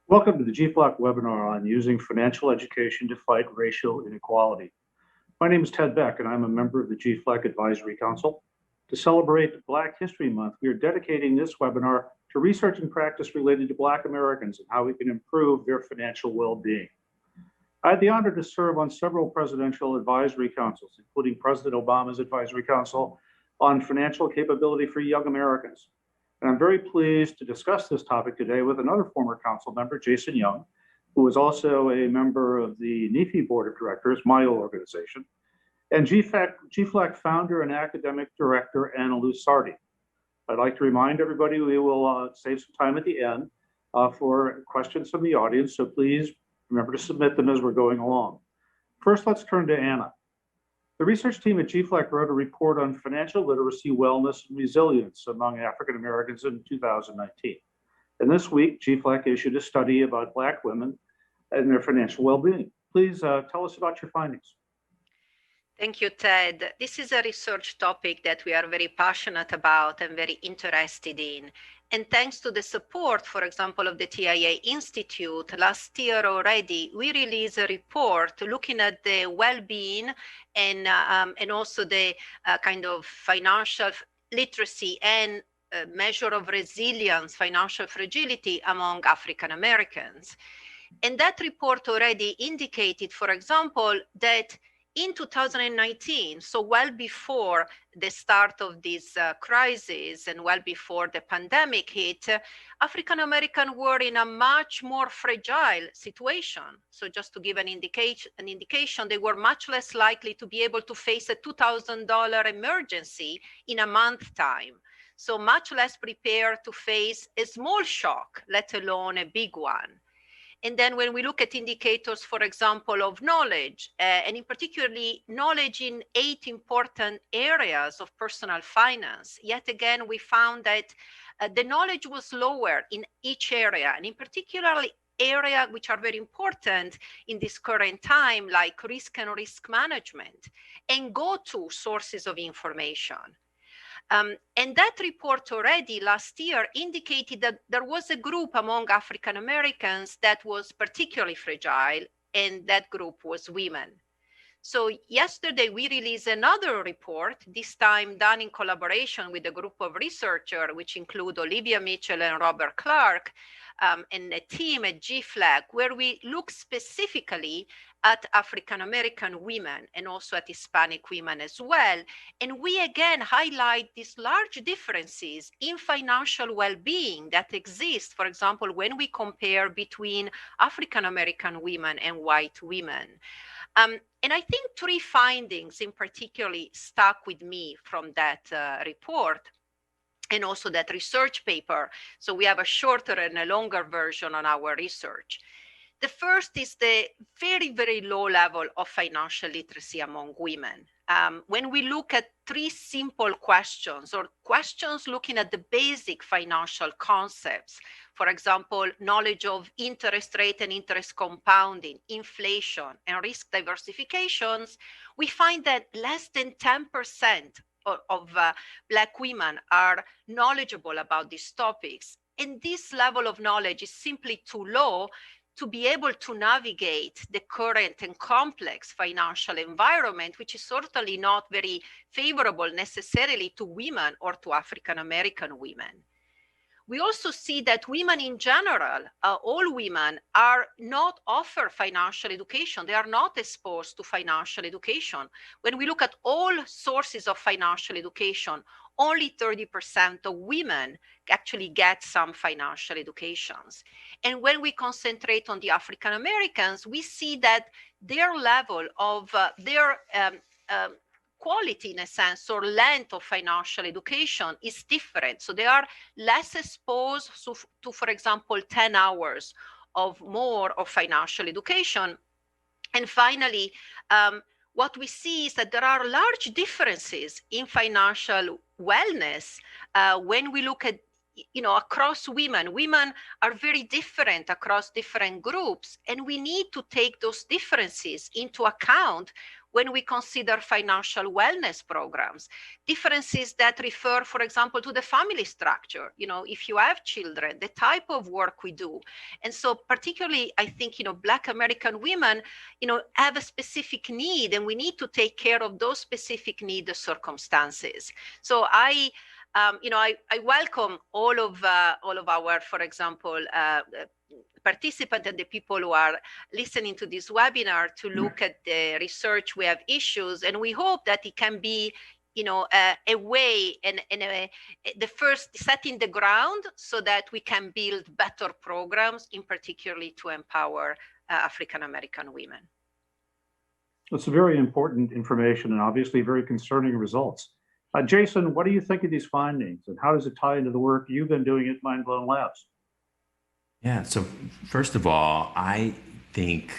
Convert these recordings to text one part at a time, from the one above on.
Welcome to the GFLOC webinar on using financial education to fight racial inequality. My name is Ted Beck, and I'm a member of the GFLOC Advisory Council. To celebrate Black History Month, we are dedicating this webinar to research and practice related to Black Americans and how we can improve their financial well-being. I had the honor to serve on several presidential advisory councils, including President Obama's Advisory Council on Financial Capability for Young Americans. And I'm very pleased to discuss this topic today with another former council member, Jason Young, who is also a member of the NEFI Board of Directors, my organization, and GFLAC founder and academic director, Anna Lusardi. I'd like to remind everybody we will save some time at the end for questions from the audience, so please remember to submit them as we're going along. First, let's turn to Anna. The research team at GFLAC wrote a report on financial literacy, wellness, and resilience among African Americans in 2019. And this week, GFLAC issued a study about Black women and their financial well-being. Please tell us about your findings. Thank you, Ted. This is a research topic that we are very passionate about and very interested in. And thanks to the support, for example, of the TIA Institute, last year already, we released a report looking at the well-being and also the kind of financial literacy and measure of resilience, financial fragility among African Americans. And that report already indicated, for example, that in 2019, so well before the start of this crisis and well before the pandemic hit, African Americans were in a much more fragile situation. So just to give an indication, they were much less likely to be able to face a $2,000 emergency in a month time. So much less prepared to face a small shock, let alone a big one. And then when we look at indicators, for example, of knowledge, and in particularly knowledge in 8 important areas of personal finance, yet again, we found that the knowledge was lower in each area, and in particular, areas which are very important in this current time, like risk and risk management, and go-to sources of information. And that report already last year indicated that there was a group among African Americans that was particularly fragile, and that group was women. So yesterday we released another report, this time done in collaboration with a group of researchers, which include Olivia Mitchell and Robert Clark, and a team at GFLAC, where we look specifically at African American women and also at Hispanic women as well. And we again highlight these large differences in financial well-being that exist, for example, when we compare between African American women and white women. And I think 3 findings in particularly stuck with me from that report and also that research paper. So we have a shorter and a longer version on our research. The first is the very, very low level of financial literacy among women. When we look at 3 simple questions or questions looking at the basic financial concepts, for example, knowledge of interest rate and interest compounding, inflation, and risk diversifications, we find that less than 10% of Black women are knowledgeable about these topics. And this level of knowledge is simply too low to be able to navigate the current and complex financial environment, which is certainly not very favorable necessarily to women or to African American women. We also see that women in general, all women, are not offered financial education. They are not exposed to financial education. When we look at all sources of financial education, only 30% of women actually get some financial educations. And when we concentrate on the African Americans, we see that their level of quality, in a sense, or length of financial education is different. So they are less exposed to, for example, 10 hours of more of financial education. And finally, what we see is that there are large differences in financial wellness when we look at across women. Women are very different across different groups, and we need to take those differences into account when we consider financial wellness programs. Differences that refer, for example, to the family structure. If you have children, the type of work we do. And so particularly, I think, Black American women, have a specific need, and we need to take care of those specific need circumstances. So I welcome all of our, for example, participants and the people who are listening to this webinar to look at the research we have issues, and we hope that it can be a way and the first setting the ground so that we can build better programs, in particularly to empower African American women. That's very important information and obviously very concerning results. Jason, what do you think of these findings, and how does it tie into the work you've been doing at Mind Blown Labs? Yeah, so first of all, I think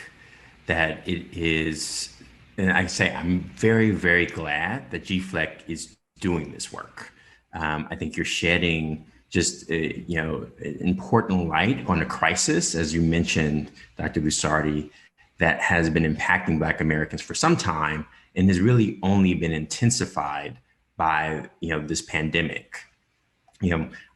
that it is, and I say I'm very, very glad that GFLEC is doing this work. I think you're shedding just important light on a crisis, as you mentioned, Dr. Lusardi, that has been impacting Black Americans for some time and has really only been intensified by this pandemic.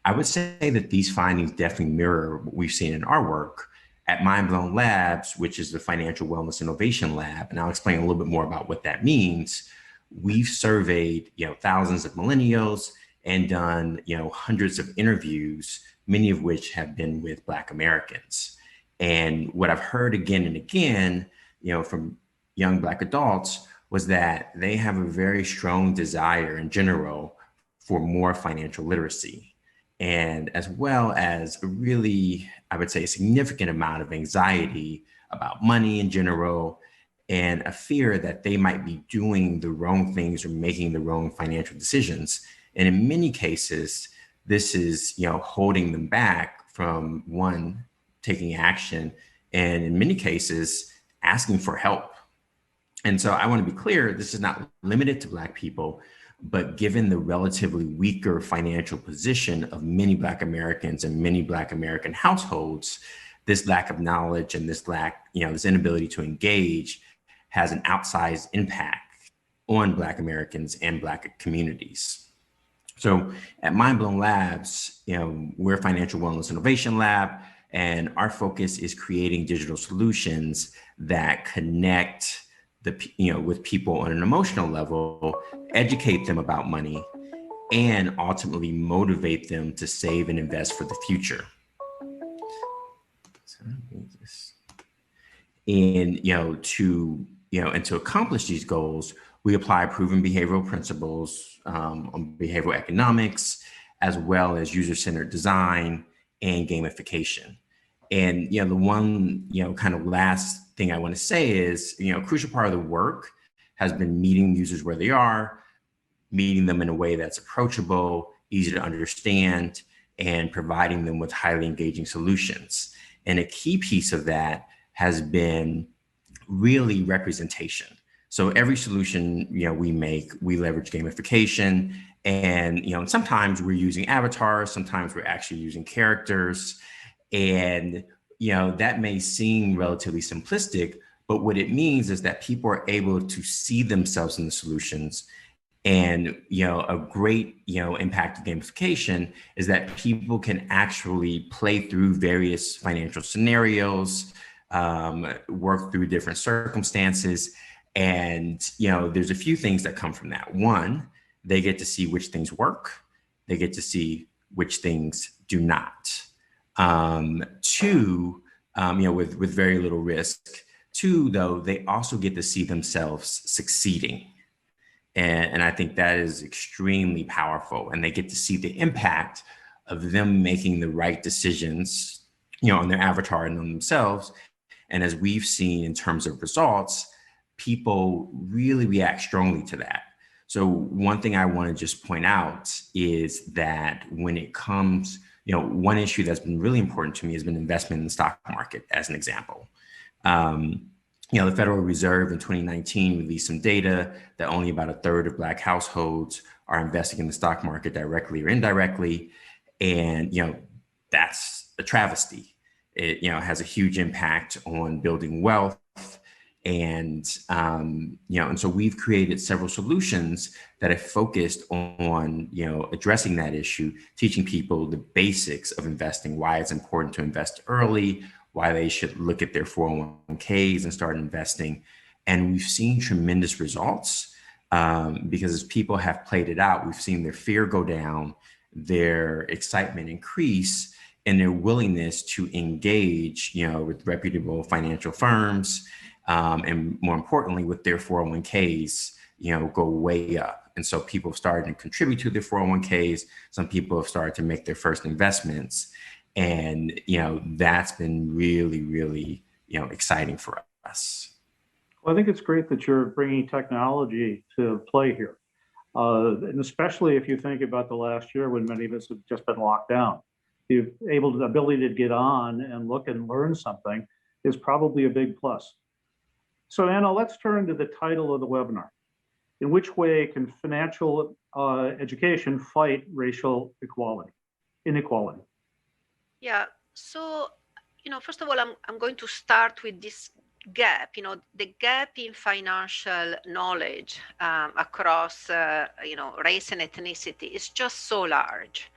I would say that these findings definitely mirror what we've seen in our work at Mind Blown Labs, which is the Financial Wellness Innovation Lab. And I'll explain a little bit more about what that means. We've surveyed thousands of millennials and done hundreds of interviews, many of which have been with Black Americans. And what I've heard again and again, from young Black adults was that they have a very strong desire in general for more financial literacy, and as well as a really, I would say, a significant amount of anxiety about money in general, and a fear that they might be doing the wrong things or making the wrong financial decisions. And in many cases, this is, holding them back from, one, taking action, and in many cases, asking for help. And so I want to be clear, this is not limited to Black people, but given the relatively weaker financial position of many Black Americans and many Black American households, this lack of knowledge and this this inability to engage has an outsized impact on Black Americans and Black communities. So at Mind Blown Labs, we're a financial wellness innovation lab, and our focus is creating digital solutions that connect with people on an emotional level, educate them about money, and ultimately motivate them to save and invest for the future. And to accomplish these goals, we apply proven behavioral principles on behavioral economics, as well as user-centered design and gamification. And the one kind of last thing I want to say is, a crucial part of the work has been meeting users where they are, meeting them in a way that's approachable, easy to understand, and providing them with highly engaging solutions. And a key piece of that has been really representation. So every solution we make, we leverage gamification, and sometimes we're using avatars, sometimes we're actually using characters, and that may seem relatively simplistic, but what it means is that people are able to see themselves in the solutions. And a great impact of gamification is that people can actually play through various financial scenarios, work through different circumstances, and there's a few things that come from that. One, they get to see which things work. They get to see which things do not. Two, with very little risk. Two, though, they also get to see themselves succeeding. And I think that is extremely powerful. And they get to see the impact of them making the right decisions, on their avatar and on themselves. And as we've seen in terms of results, people really react strongly to that. So one thing I want to just point out is that when it comes, one issue that's been really important to me has been investment in the stock market, as an example. The Federal Reserve in 2019 released some data that only about a third of Black households are investing in the stock market directly or indirectly. And, that's a travesty. It, has a huge impact on building wealth. And, and so we've created several solutions that have focused on, addressing that issue, teaching people the basics of investing, why it's important to invest early, why they should look at their 401ks and start investing. And we've seen tremendous results because as people have played it out, we've seen their fear go down, their excitement increase, and their willingness to engage, with reputable financial firms, and more importantly, with their 401ks, go way up. And so people have started to contribute to their 401ks. Some people have started to make their first investments. And, that's been really, really, exciting for us. Well, I think it's great that you're bringing technology to play here. And especially if you think about the last year when many of us have just been locked down, the ability to get on and look and learn something is probably a big plus. So Anna, let's turn to the title of the webinar. In which way can financial education fight racial inequality? Yeah, so, first of all, I'm going to start with this gap, the gap in financial knowledge across, race and ethnicity is just so large.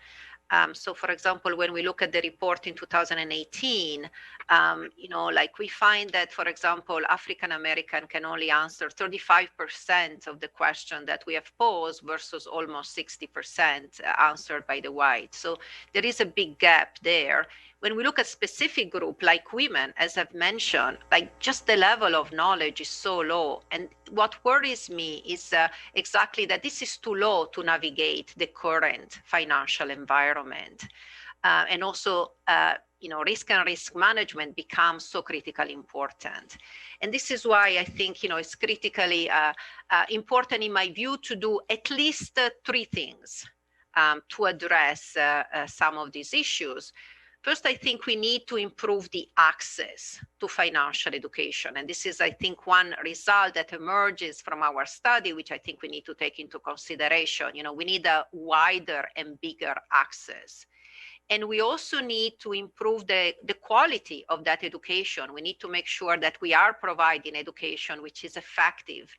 So for example, when we look at the report in 2018, we find that, for example, African American can only answer 35% of the question that we have posed versus almost 60% answered by the white. So there is a big gap there. When we look at specific group like women, as I've mentioned, just the level of knowledge is so low. And what worries me is exactly that this is too low to navigate the current financial environment. And also, risk and risk management becomes so critically important. And this is why I think, it's critically important in my view to do at least three things to address some of these issues. First, I think we need to improve the access to financial education. And this is, I think, one result that emerges from our study, which I think we need to take into consideration. We need a wider and bigger access. And we also need to improve the quality of that education. We need to make sure that we are providing education which is effective.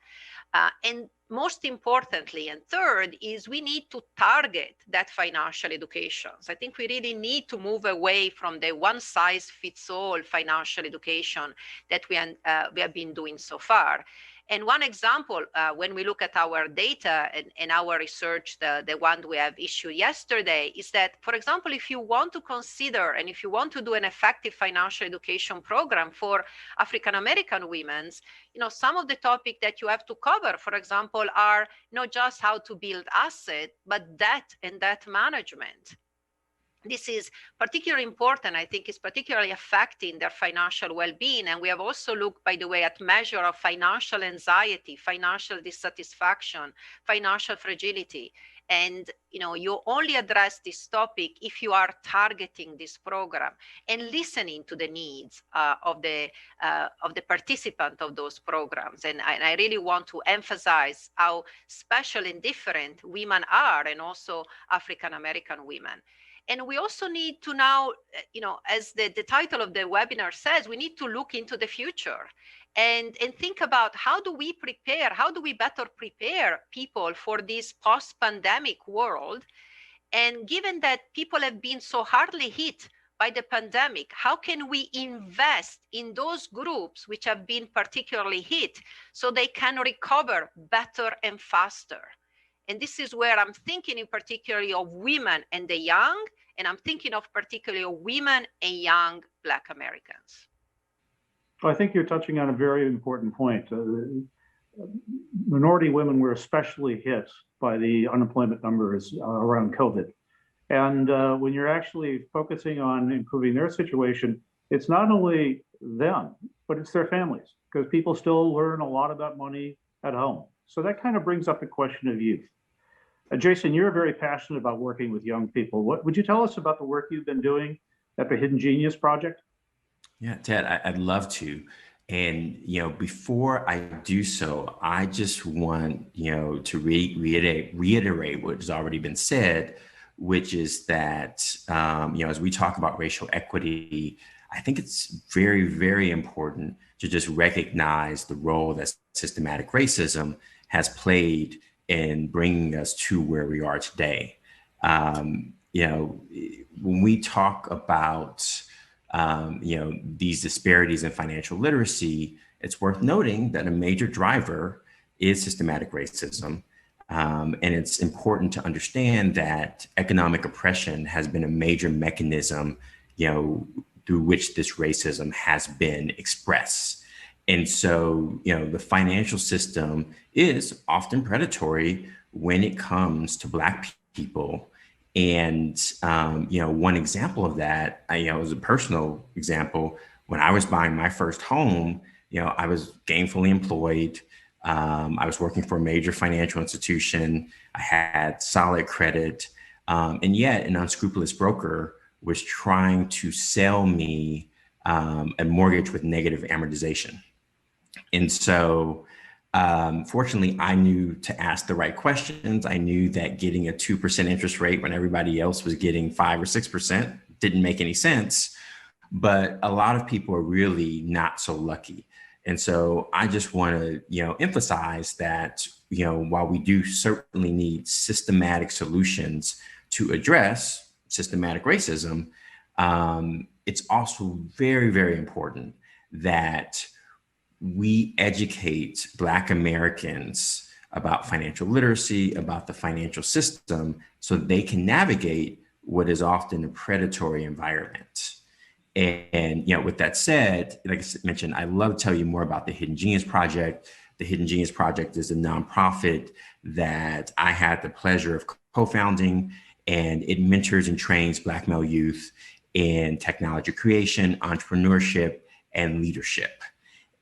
And most importantly, and third, is we need to target that financial education. So I think we really need to move away from the one-size-fits-all financial education that we have been doing so far. And one example, when we look at our data and our research, the one we have issued yesterday, is that, for example, if you want to consider and if you want to do an effective financial education program for African American women, some of the topics that you have to cover, for example, are not just how to build asset, but debt and debt management. This is particularly important, I think, is particularly affecting their financial well-being. And we have also looked, by the way, at measure of financial anxiety, financial dissatisfaction, financial fragility. And, you only address this topic if you are targeting this program and listening to the needs of the participant of those programs. And I really want to emphasize how special and different women are, and also African American women. And we also need to now, as the title of the webinar says, we need to look into the future and think about how do we better prepare people for this post-pandemic world. And given that people have been so hardly hit by the pandemic, how can we invest in those groups which have been particularly hit so they can recover better and faster? And this is where I'm thinking in particularly of women and the young, and I'm thinking of particularly of women and young Black Americans. I think you're touching on a very important point. Minority women were especially hit by the unemployment numbers around COVID. And when you're actually focusing on improving their situation, it's not only them, but it's their families, because people still learn a lot about money at home. So that kind of brings up the question of youth. Jason, you're very passionate about working with young people. What would you tell us about the work you've been doing at the Hidden Genius Project? Yeah, Ted, I'd love to. And, before I do so, I just want, to reiterate what has already been said, which is that, as we talk about racial equity, I think it's very, very important to just recognize the role that systematic racism has played in bringing us to where we are today. When we talk about, these disparities in financial literacy, it's worth noting that a major driver is systematic racism. And it's important to understand that economic oppression has been a major mechanism, through which this racism has been expressed. And so, the financial system is often predatory when it comes to Black people. And, one example of that, was a personal example. When I was buying my first home, I was gainfully employed. I was working for a major financial institution. I had solid credit. And yet an unscrupulous broker was trying to sell me a mortgage with negative amortization. And so, fortunately, I knew to ask the right questions. I knew that getting a 2% interest rate when everybody else was getting 5 or 6% didn't make any sense. But a lot of people are really not so lucky. And so I just want to, emphasize that, while we do certainly need systematic solutions to address systematic racism, it's also very, very important that we educate Black Americans about financial literacy, about the financial system, so they can navigate what is often a predatory environment. And with that said, like I mentioned, I love to tell you more about the Hidden Genius Project. The Hidden Genius Project is a nonprofit that I had the pleasure of co-founding, and it mentors and trains Black male youth in technology creation, entrepreneurship, and leadership.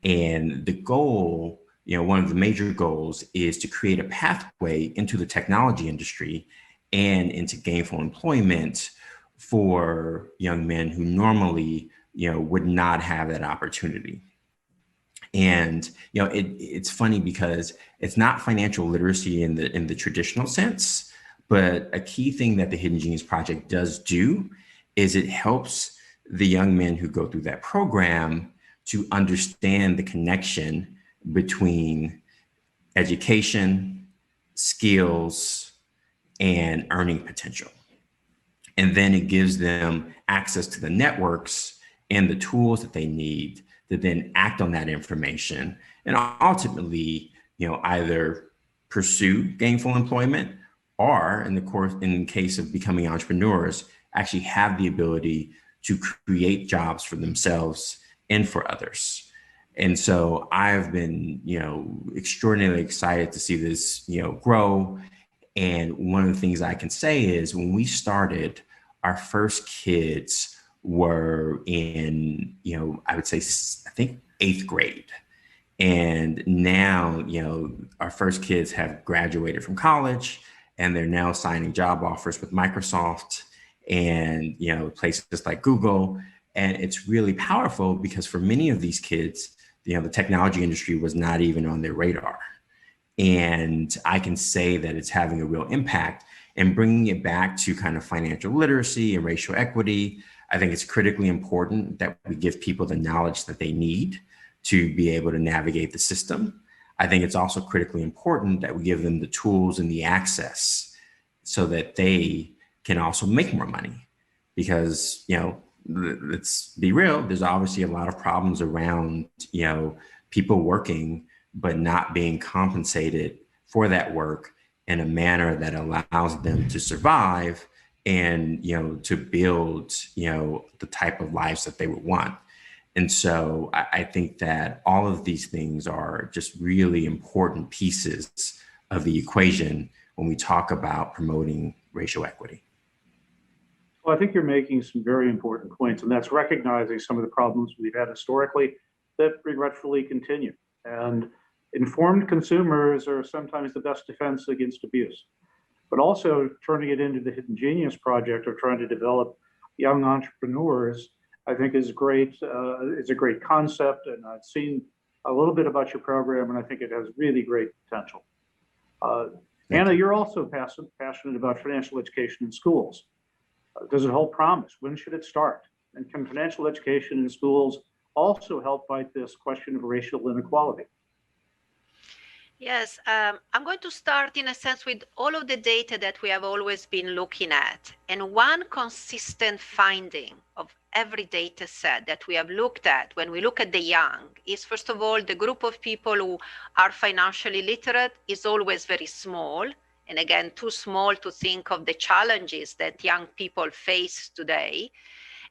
And the goal, one of the major goals is to create a pathway into the technology industry and into gainful employment for young men who normally, would not have that opportunity. And, it's funny because it's not financial literacy in the traditional sense, but a key thing that the Hidden Genius Project does do is it helps the young men who go through that program to understand the connection between education, skills, and earning potential. And then it gives them access to the networks and the tools that they need to then act on that information and ultimately, either pursue gainful employment or in case of becoming entrepreneurs, actually have the ability to create jobs for themselves and for others. And so I've been, extraordinarily excited to see this, grow. And one of the things I can say is when we started, our first kids were in, I would say, I think 8th grade. And now, our first kids have graduated from college and they're now signing job offers with Microsoft and, places like Google. And it's really powerful because for many of these kids, the technology industry was not even on their radar. And I can say that it's having a real impact. And bringing it back to kind of financial literacy and racial equity, I think it's critically important that we give people the knowledge that they need to be able to navigate the system. I think it's also critically important that we give them the tools and the access so that they can also make more money. Because, let's be real, there's obviously a lot of problems around, people working but not being compensated for that work in a manner that allows them to survive and, to build, the type of lives that they would want. And so I think that all of these things are just really important pieces of the equation when we talk about promoting racial equity. Well, I think you're making some very important points, and that's recognizing some of the problems we've had historically that regretfully continue. And informed consumers are sometimes the best defense against abuse. But also turning it into the Hidden Genius Project or trying to develop young entrepreneurs, I think is great. Is a great concept, and I've seen a little bit about your program, and I think it has really great potential. Anna, you're also passionate about financial education in schools. Does it hold promise? When should it start? And can financial education in schools also help fight this question of racial inequality? Yes, I'm going to start in a sense with all of the data that we have always been looking at. And one consistent finding of every data set that we have looked at when we look at the young is, first of all, the group of people who are financially literate is always very small. And again, too small to think of the challenges that young people face today.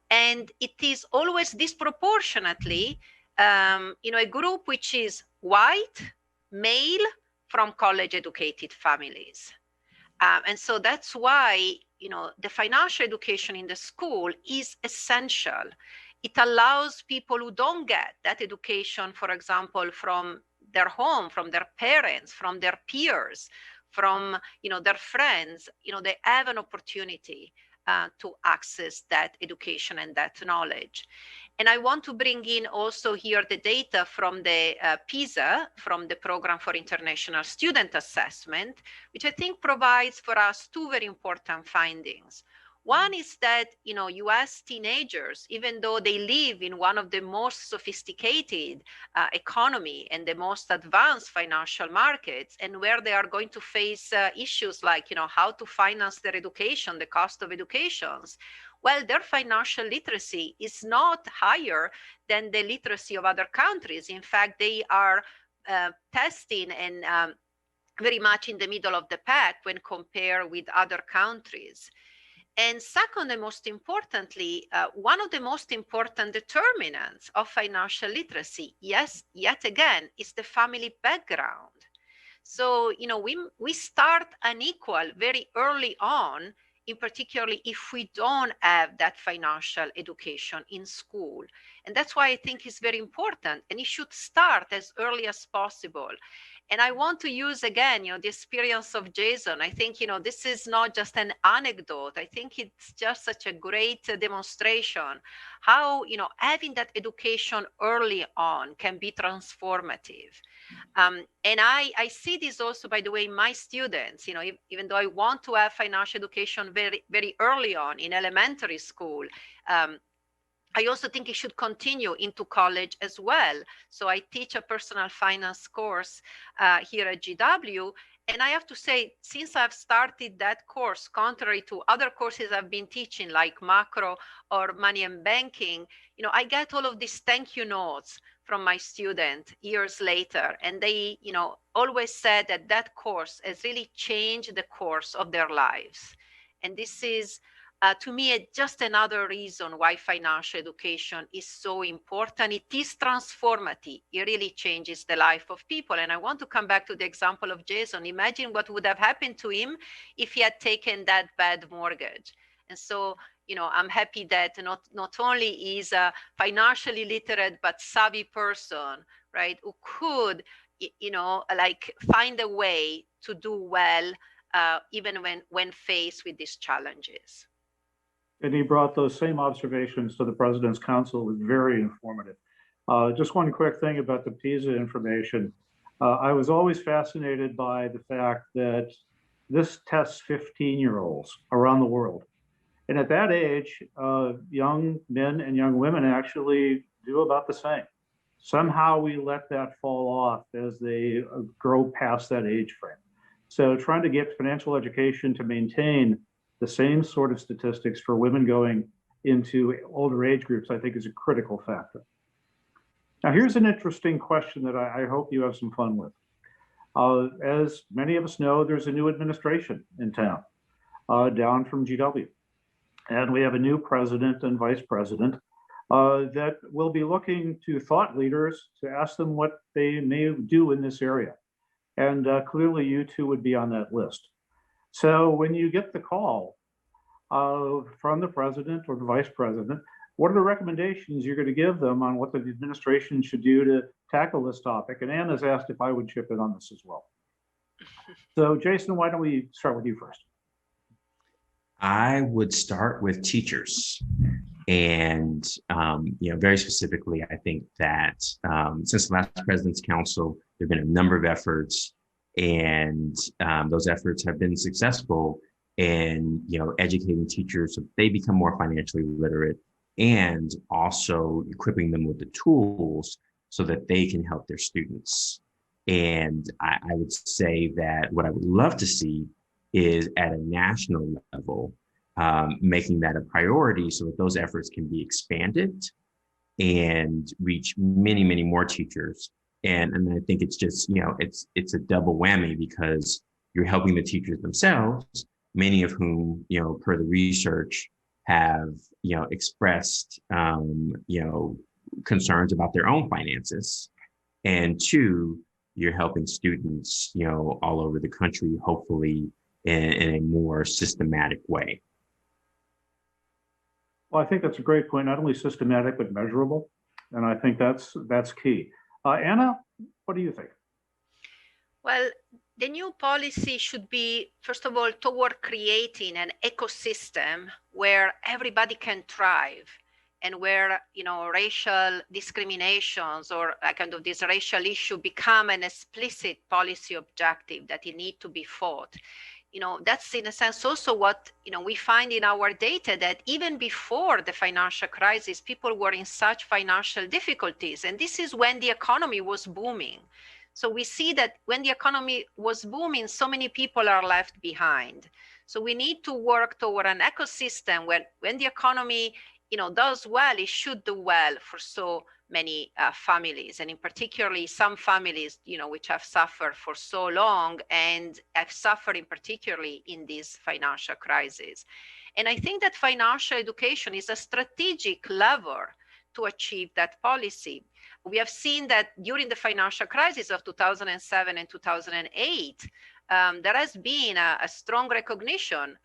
And it is always disproportionately, a group which is white, male, from college educated families. And so that's why, the financial education in the school is essential. It allows people who don't get that education, for example, from their home, from their parents, from their peers, from, their friends, they have an opportunity to access that education and that knowledge. And I want to bring in also here the data from the PISA, from the Program for International Student Assessment, which I think provides for us two very important findings. One is that, US teenagers, even though they live in one of the most sophisticated economy and the most advanced financial markets, and where they are going to face issues like, how to finance their education, the cost of educations, well, their financial literacy is not higher than the literacy of other countries. In fact, they are testing and very much in the middle of the pack when compared with other countries. And second, and most importantly, one of the most important determinants of financial literacy, yes, yet again, is the family background. So, we start unequal very early on, in particularly if we don't have that financial education in school. And that's why I think it's very important, and it should start as early as possible. And I want to use again, the experience of Jason. I think, this is not just an anecdote. I think it's just such a great demonstration how, having that education early on can be transformative. And I see this also, by the way, in my students, even though I want to have financial education very, very early on in elementary school, I also think it should continue into college as well. So I teach a personal finance course here at GW. And I have to say, since I've started that course, contrary to other courses I've been teaching, like macro or money and banking, I get all of these thank you notes from my students years later. And they, always said that that course has really changed the course of their lives. And this is, to me, just another reason why financial education is so important. It is transformative. It really changes the life of people. And I want to come back to the example of Jason. Imagine what would have happened to him if he had taken that bad mortgage. And so, I'm happy that not only is a financially literate but savvy person, right, who could, find a way to do well even when faced with these challenges. And he brought those same observations to the President's Council. It was very informative. Just one quick thing about the PISA information. I was always fascinated by the fact that this tests 15-year-olds around the world. And at that age, young men and young women actually do about the same. Somehow we let that fall off as they grow past that age frame. So trying to get financial education to maintain the same sort of statistics for women going into older age groups, I think, is a critical factor. Now, here's an interesting question that I hope you have some fun with. As many of us know, there's a new administration in town, down from GW. And we have a new president and vice president that will be looking to thought leaders to ask them what they may do in this area. And clearly you two would be on that list. So when you get the call from the president or the vice president, what are the recommendations you're going to give them on what the administration should do to tackle this topic? And Anna's asked if I would chip in on this as well. So Jason, why don't we start with you first? I would start with teachers. And, very specifically, I think that since the last President's Council, there have been a number of efforts And those efforts have been successful in, educating teachers so they become more financially literate, and also equipping them with the tools so that they can help their students. And I would say that what I would love to see is at a national level, making that a priority so that those efforts can be expanded and reach many, many more teachers. And I think it's just, it's a double whammy, because you're helping the teachers themselves, many of whom, per the research, have, expressed, concerns about their own finances. And two, you're helping students, all over the country, hopefully in a more systematic way. Well, I think that's a great point, not only systematic, but measurable. And I think that's key. Anna, what do you think? Well, the new policy should be, first of all, toward creating an ecosystem where everybody can thrive, and where, racial discriminations or kind of this racial issue become an explicit policy objective that it need to be fought. That's in a sense also what, we find in our data, that even before the financial crisis, people were in such financial difficulties. And this is when the economy was booming. So we see that when the economy was booming, so many people are left behind. So we need to work toward an ecosystem where when the economy, does well, it should do well for so many families, and in particularly some families, which have suffered for so long and have suffered in particularly in this financial crisis. And I think that financial education is a strategic lever to achieve that policy. We have seen that during the financial crisis of 2007 and 2008, there has been a strong recognition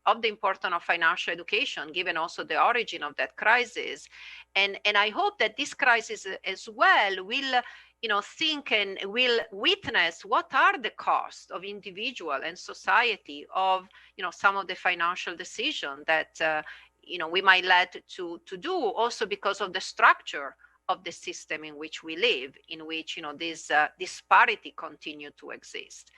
of the importance of financial education, given also the origin of that crisis. And I hope that this crisis as well will, think and will witness what are the costs of individual and society of, some of the financial decisions that, we might let to do, also because of the structure of the system in which we live, in which, this disparity continue to exist.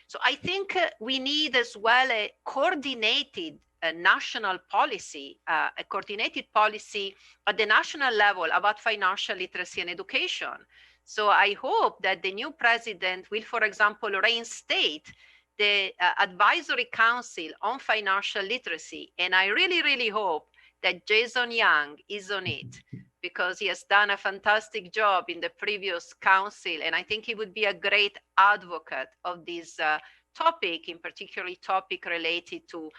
So I think we need as well a coordinated national policy, a coordinated policy at the national level about financial literacy and education. So I hope that the new president will, for example, reinstate the Advisory Council on Financial Literacy. And I really, really hope that Jason Young is on it, because he has done a fantastic job in the previous council. And I think he would be a great advocate of this topic, in particularly topic related to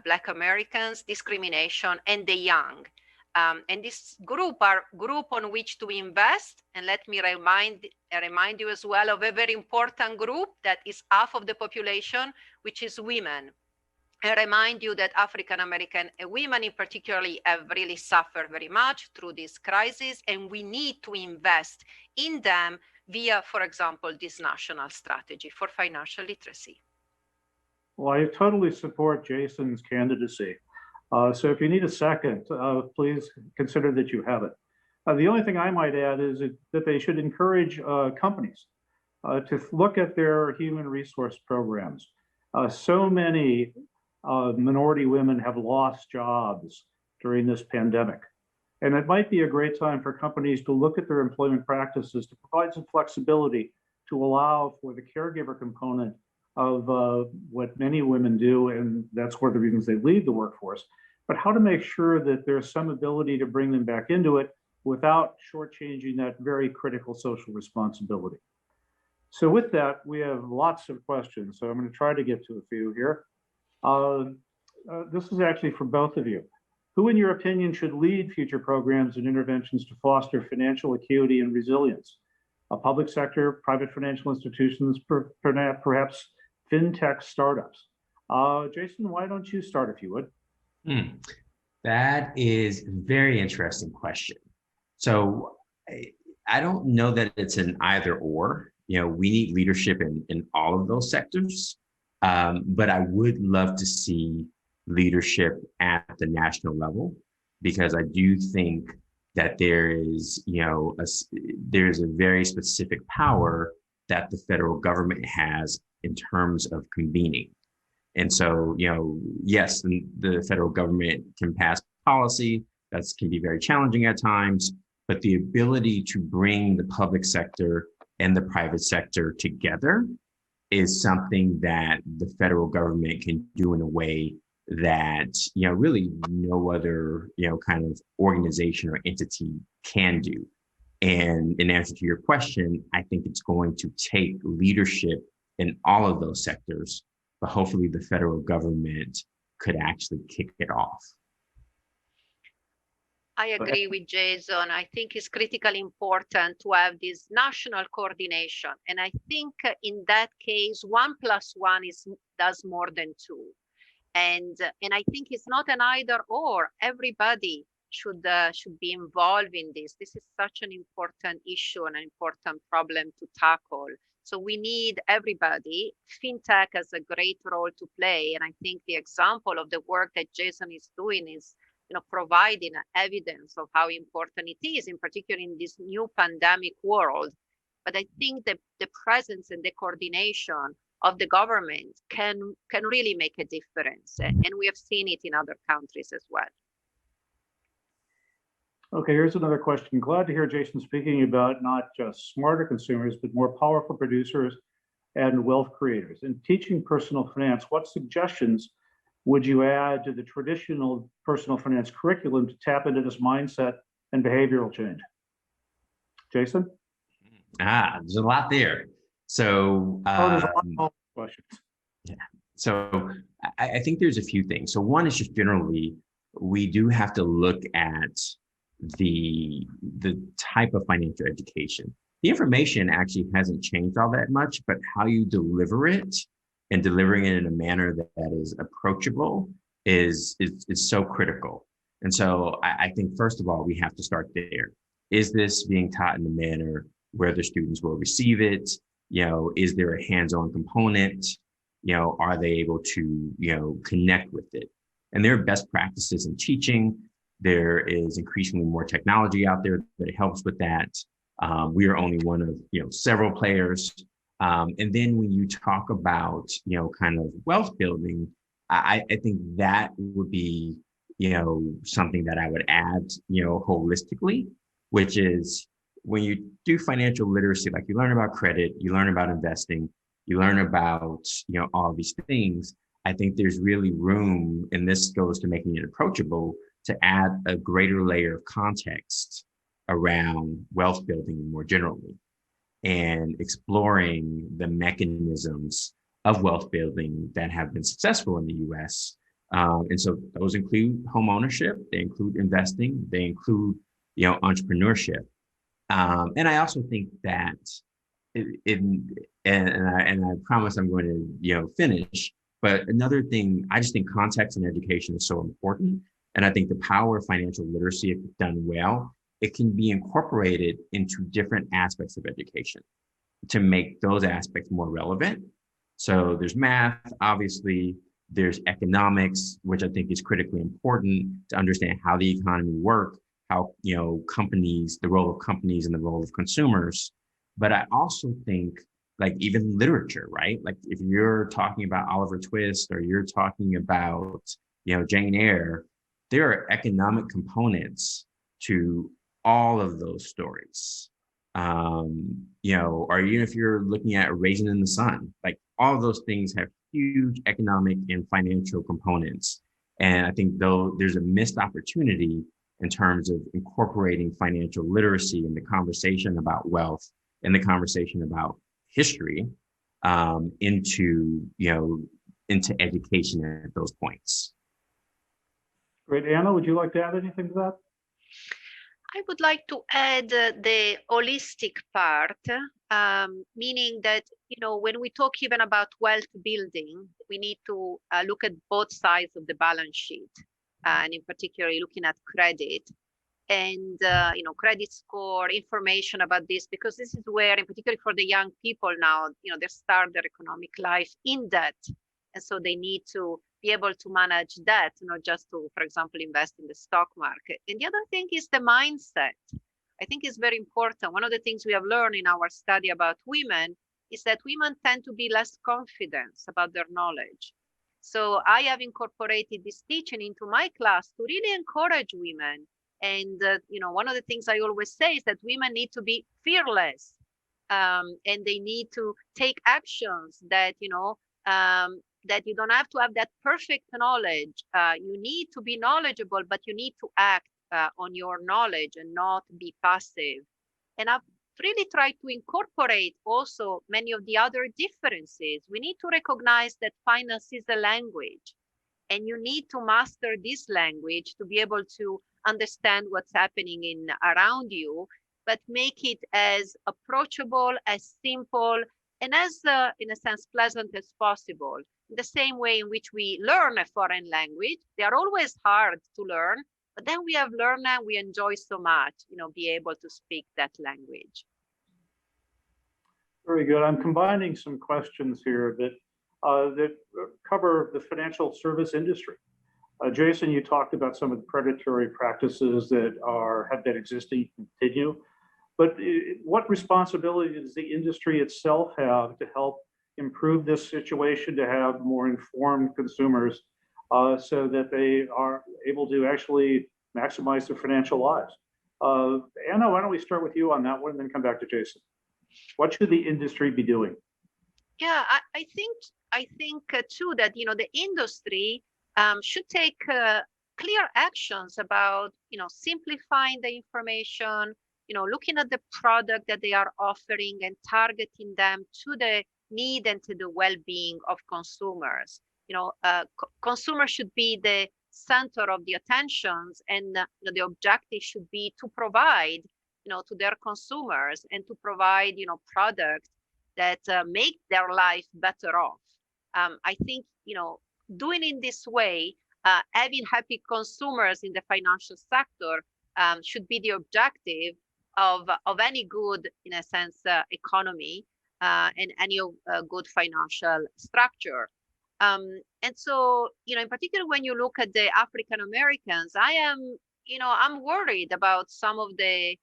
Black Americans, discrimination, and the young. And this group are group on which to invest. And let me remind you as well of a very important group that is half of the population, which is women. I remind you that African American women in particularly have really suffered very much through this crisis, and we need to invest in them via, for example, this national strategy for financial literacy. Well, I totally support Jason's candidacy. So if you need a second, please consider that you have it. The only thing I might add is that they should encourage companies to look at their human resource programs. So many minority women have lost jobs during this pandemic. And it might be a great time for companies to look at their employment practices to provide some flexibility to allow for the caregiver component of what many women do, and that's one of the reasons they leave the workforce, but how to make sure that there's some ability to bring them back into it without shortchanging that very critical social responsibility. So with that, we have lots of questions, so I'm going to try to get to a few here. This is actually for both of you. Who, in your opinion, should lead future programs and interventions to foster financial acuity and resilience? A public sector, private financial institutions, perhaps fintech startups. Jason, why don't you start if you would? That is a very interesting question. So I don't know that it's an either or. We need leadership in all of those sectors, but I would love to see leadership at the national level, because I do think that there is, there's a very specific power that the federal government has in terms of convening. And so, yes, the federal government can pass policy that can be very challenging at times, but the ability to bring the public sector and the private sector together is something that the federal government can do in a way that, really no other, kind of organization or entity can do. And in answer to your question, I think it's going to take leadership in all of those sectors, but hopefully the federal government could actually kick it off. I agree with Jason. I think it's critically important to have this national coordination. And I think in that case, 1+1 does more than 2. And I think it's not an either or. Everybody should be involved in this. This is such an important issue and an important problem to tackle. So we need everybody. FinTech has a great role to play. And I think the example of the work that Jason is doing is providing evidence of how important it is, in particular in this new pandemic world. But I think that the presence and the coordination of the government can really make a difference. And we have seen it in other countries as well. Okay, here's another question. Glad to hear Jason speaking about not just smarter consumers, but more powerful producers and wealth creators. In teaching personal finance, what suggestions would you add to the traditional personal finance curriculum to tap into this mindset and behavioral change? Jason? There's a lot there. So, there's a lot of questions. Yeah. So I think there's a few things. So one is just generally, we do have to look at the type of financial education. The information actually hasn't changed all that much, but how you deliver it and delivering it in a manner that is approachable is so critical. And so I think, first of all, we have to start there. Is this being taught in a manner where the students will receive it? Is there a hands-on component? Are they able to, connect with it? And there are best practices in teaching. There is increasingly more technology out there that helps with that. We are only one of, several players. And then when you talk about, kind of wealth building, I think that would be, something that I would add, holistically, which is when you do financial literacy, like you learn about credit, you learn about investing, you learn about, all these things. I think there's really room, and this goes to making it approachable, to add a greater layer of context around wealth building more generally, and exploring the mechanisms of wealth building that have been successful in the US. And so those include home ownership, they include investing, they include, entrepreneurship. And I also think that, and I promise I'm going to, finish, but another thing, I just think context and education is so important. And I think the power of financial literacy, if done well, it can be incorporated into different aspects of education to make those aspects more relevant. So there's math, obviously, there's economics, which I think is critically important to understand how the economy works, how, companies, the role of companies and the role of consumers. But I also think, like, even literature, right? Like if you're talking about Oliver Twist or you're talking about, Jane Eyre, there are economic components to all of those stories. Or even if you're looking at Raisin in the Sun, like all of those things have huge economic and financial components. And I think though there's a missed opportunity in terms of incorporating financial literacy in the conversation about wealth and the conversation about history into education at those points. Great. Anna, would you like to add anything to that? I would like to add the holistic part, meaning that, when we talk even about wealth building, we need to look at both sides of the balance sheet, and in particular, looking at credit and, credit score, information about this, because this is where, in particular for the young people now, they start their economic life in debt. And so they need to be able to manage that, not just to, for example, invest in the stock market. And the other thing is the mindset. I think is very important. One of the things we have learned in our study about women is that women tend to be less confident about their knowledge. So I have incorporated this teaching into my class to really encourage women. And one of the things I always say is that women need to be fearless, and they need to take actions that that you don't have to have that perfect knowledge. You need to be knowledgeable, but you need to act on your knowledge and not be passive. And I've really tried to incorporate also many of the other differences. We need to recognize that finance is a language, and you need to master this language to be able to understand what's happening around you, but make it as approachable, as simple, and as, in a sense, pleasant as possible. The same way in which we learn a foreign language, they are always hard to learn, but then we have learned and we enjoy so much, be able to speak that language. Very good. I'm combining some questions here that cover the financial service industry. Jason, you talked about some of the predatory practices that have been existing, continue. But what responsibility does the industry itself have to help improve this situation, to have more informed consumers so that they are able to actually maximize their financial lives? Anna, why don't we start with you on that one and then come back to Jason? What should the industry be doing? Yeah, I think too that the industry should take clear actions about simplifying the information, looking at the product that they are offering and targeting them to the need and to the well-being of consumers. Consumers should be the center of the attentions, and the objective should be to provide to their consumers and to provide products that make their life better off. I think doing in this way, having happy consumers in the financial sector should be the objective of any good, in a sense, economy and any good financial structure. And so, in particular, when you look at the African Americans, I'm worried about some of the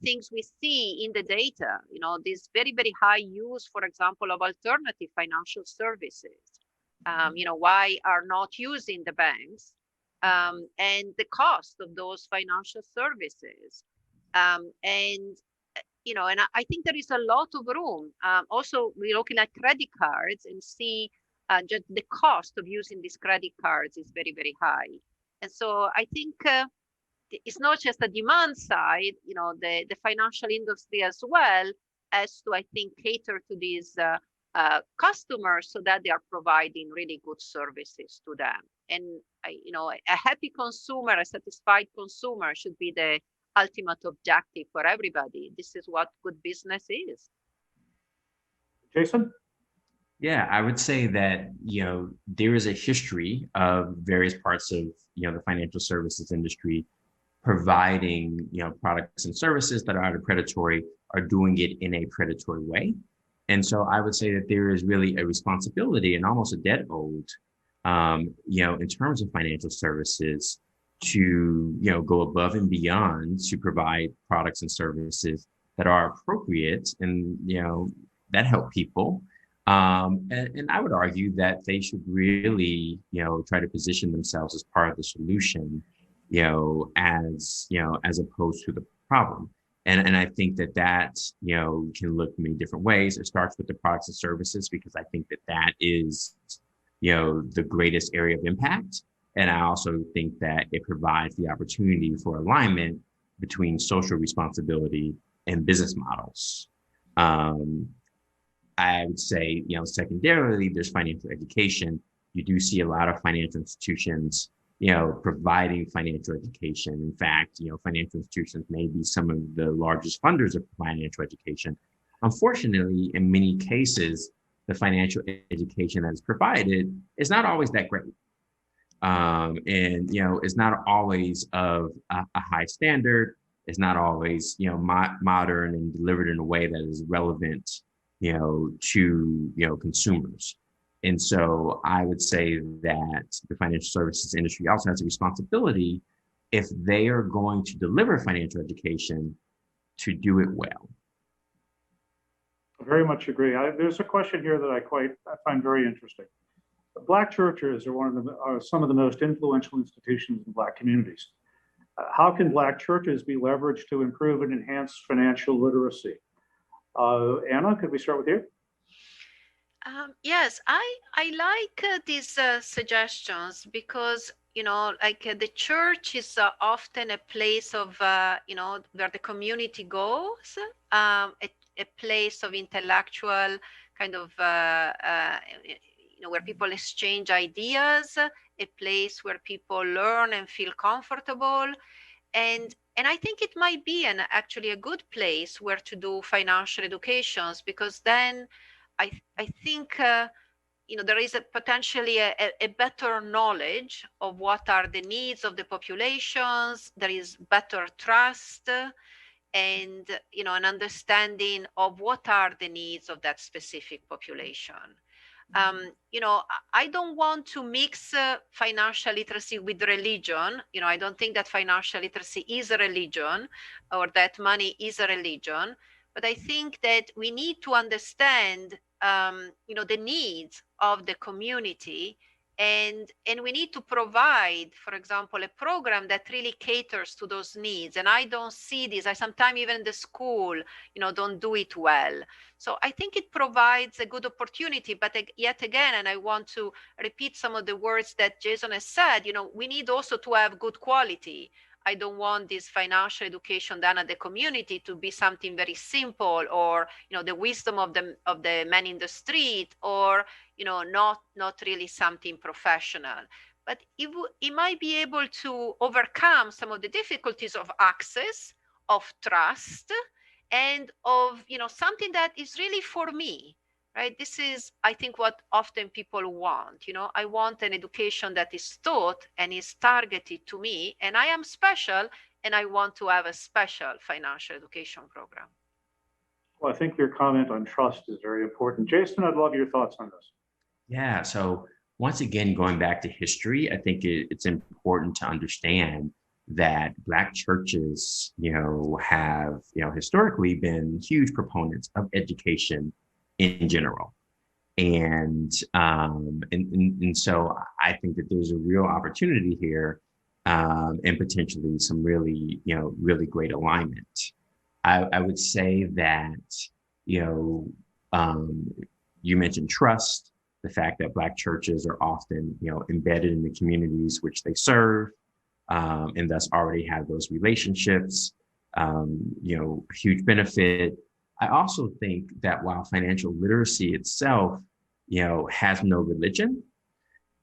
things we see in the data, this very, very high use, for example, of alternative financial services. Why are not using the banks, and the cost of those financial services. And I think there is a lot of room. Also, we're looking at credit cards and see just the cost of using these credit cards is very, very high. And so I think it's not just the demand side, the financial industry as well as to, I think, cater to these customers so that they are providing really good services to them. And, a happy consumer, a satisfied consumer should be the ultimate objective for everybody. This is what good business is. Jason? Yeah, I would say that, there is a history of various parts of, the financial services industry providing, products and services that are either predatory or doing it in a predatory way. And so I would say that there is really a responsibility and almost a debt owed, in terms of financial services to, go above and beyond to provide products and services that are appropriate and, that help people. And I would argue that they should really, try to position themselves as part of the solution, as opposed to the problem. And I think that, can look many different ways. It starts with the products and services, because I think that is, the greatest area of impact. And I also think that it provides the opportunity for alignment between social responsibility and business models. I would say, secondarily, there's financial education. You do see a lot of financial institutions, providing financial education. In fact, financial institutions may be some of the largest funders of financial education. Unfortunately, in many cases, the financial education that is provided is not always that great. And, it's not always of a high standard. It's not always, modern and delivered in a way that is relevant, to, consumers. And so I would say that the financial services industry also has a responsibility, if they are going to deliver financial education, to do it well. I very much agree. There's a question here that I find very interesting. Black churches are some of the most influential institutions in Black communities. How can Black churches be leveraged to improve and enhance financial literacy? Anna, could we start with you? Yes, I like these suggestions because like the church is often a place of where the community goes, a place of intellectual kind of where people exchange ideas, a place where people learn and feel comfortable, and I think it might be actually a good place where to do financial educations, because then I think there is potentially a better knowledge of what are the needs of the populations. There is better trust, and an understanding of what are the needs of that specific population. I don't want to mix financial literacy with religion. I don't think that financial literacy is a religion or that money is a religion, but I think that we need to understand, the needs of the community, and we need to provide, for example, a program that really caters to those needs. And I don't see this. I sometimes even the school, don't do it well. So I think it provides a good opportunity, but yet again, and I want to repeat some of the words that Jason has said, we need also to have good quality. I don't want this financial education done at the community to be something very simple, or the wisdom of the man in the street, or not really something professional. But it might be able to overcome some of the difficulties of access, of trust, and of something that is really for me. Right? This is, I think, what often people want. I want an education that is taught and is targeted to me, and I am special, and I want to have a special financial education program. Well, I think your comment on trust is very important. Jason, I'd love your thoughts on this. Yeah. So once again, going back to history, I think it's important to understand that Black churches, have, historically been huge proponents of education in general. And so I think that there's a real opportunity here, and potentially some really, really great alignment. I would say that, you mentioned trust, the fact that Black churches are often, embedded in the communities which they serve, and thus already have those relationships, huge benefit. I also think that while financial literacy itself, has no religion,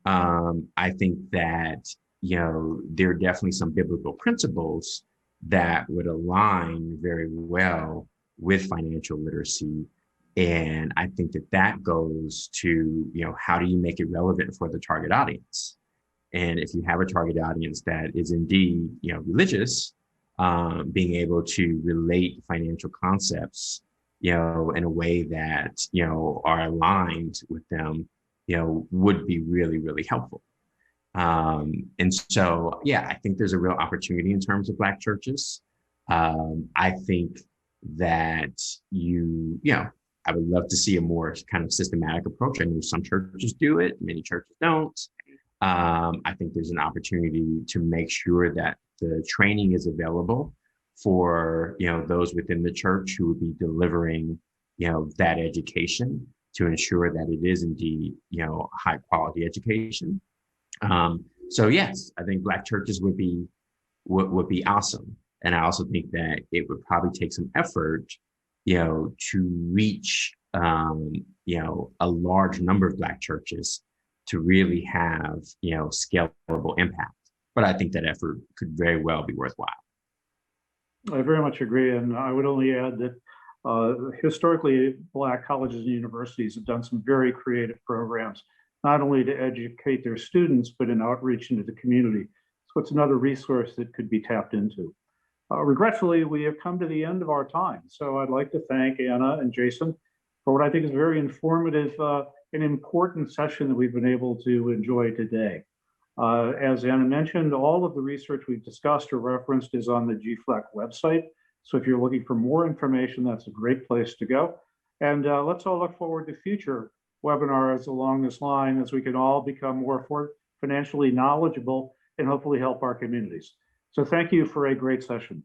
I think that, there are definitely some biblical principles that would align very well with financial literacy. And I think that goes to, how do you make it relevant for the target audience? And if you have a target audience that is indeed, religious, being able to relate financial concepts, in a way that, are aligned with them, would be really, really helpful. And so, yeah, I think there's a real opportunity in terms of Black churches. I think that I would love to see a more kind of systematic approach. I know some churches do it, many churches don't. I think there's an opportunity to make sure that the training is available for, those within the church who would be delivering, that education, to ensure that it is indeed, high quality education. So yes, I think Black churches would be awesome. And I also think that it would probably take some effort, to reach, a large number of Black churches to really have, scalable impact. But I think that effort could very well be worthwhile. I very much agree. And I would only add that historically, Black colleges and universities have done some very creative programs, not only to educate their students, but in outreach into the community. So it's another resource that could be tapped into. Regretfully, we have come to the end of our time. So I'd like to thank Anna and Jason for what I think is a very informative and important session that we've been able to enjoy today. As Anna mentioned, all of the research we've discussed or referenced is on the GFLEC website. So if you're looking for more information, that's a great place to go. And let's all look forward to future webinars along this line as we can all become more financially knowledgeable and hopefully help our communities. So thank you for a great session.